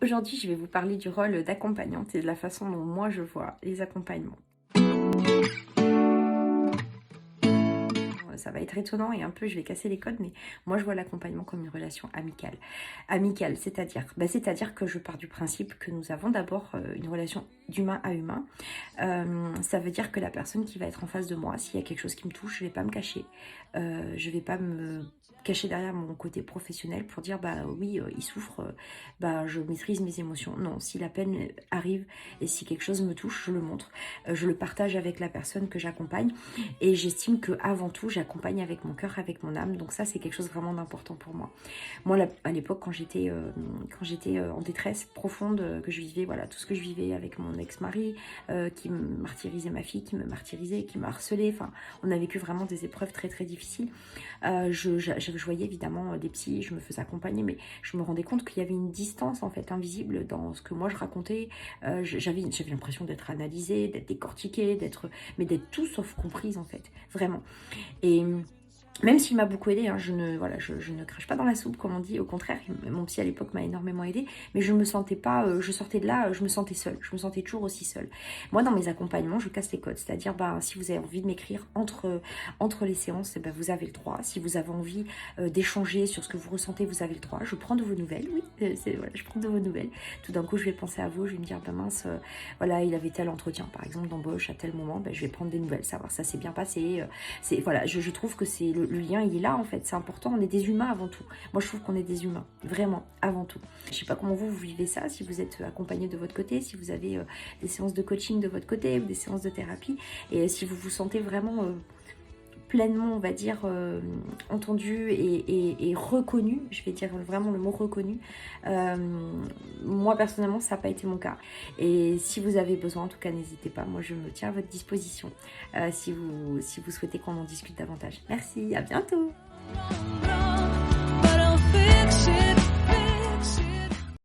Aujourd'hui, je vais vous parler du rôle d'accompagnante et de la façon dont moi je vois les accompagnements. Ça va être étonnant et un peu, je vais casser les codes, mais moi je vois l'accompagnement comme une relation amicale. Amicale, c'est-à-dire que je pars du principe que nous avons d'abord une relation d'humain à humain. Ça veut dire que la personne qui va être en face de moi, s'il y a quelque chose qui me touche, je vais pas me cacher. Je vais pas me cacher derrière mon côté professionnel pour dire bah oui il souffre, bah je maîtrise mes émotions. Non, si la peine arrive et si quelque chose me touche, je le montre, je le partage avec la personne que j'accompagne et j'estime que avant tout j'accompagne avec mon cœur, avec mon âme. Donc ça c'est quelque chose vraiment d'important pour moi. Moi à l'époque quand j'étais en détresse profonde, que je vivais voilà tout ce que je vivais avec mon ex-mari, qui me martyrisait ma fille, qui me martyrisait, qui me harcelait. Enfin, on a vécu vraiment des épreuves très très difficiles. Je voyais évidemment des psys, je me faisais accompagner, mais je me rendais compte qu'il y avait une distance en fait invisible dans ce que moi je racontais. J'avais l'impression d'être analysée, d'être décortiquée, mais d'être tout sauf comprise en fait, vraiment. Et même s'il m'a beaucoup aidé, hein, je ne crache pas dans la soupe comme on dit, au contraire, mon psy à l'époque m'a énormément aidé, mais je me sentais pas, je sortais de là, je me sentais seule, je me sentais toujours aussi seule. Moi dans mes accompagnements, je casse les codes, c'est-à-dire si vous avez envie de m'écrire entre les séances, eh ben, vous avez le droit. Si vous avez envie d'échanger sur ce que vous ressentez, vous avez le droit. Je prends de vos nouvelles, oui, voilà, je prends de vos nouvelles. Tout d'un coup, je vais penser à vous, je vais me dire, ben mince, voilà, il avait tel entretien par exemple d'embauche à tel moment, ben, je vais prendre des nouvelles, savoir ça s'est bien passé. Voilà, je trouve que c'est le lien, il est là en fait, c'est important, on est des humains avant tout. Moi je trouve qu'on est des humains, vraiment, avant tout. Je sais pas comment vous vivez ça, si vous êtes accompagné de votre côté, si vous avez des séances de coaching de votre côté ou des séances de thérapie, et si vous vous sentez vraiment pleinement, on va dire, entendu et reconnu, je vais dire vraiment le mot reconnu. Moi personnellement ça n'a pas été mon cas, et si vous avez besoin en tout cas n'hésitez pas, moi je me tiens à votre disposition si vous souhaitez qu'on en discute davantage. Merci, à bientôt.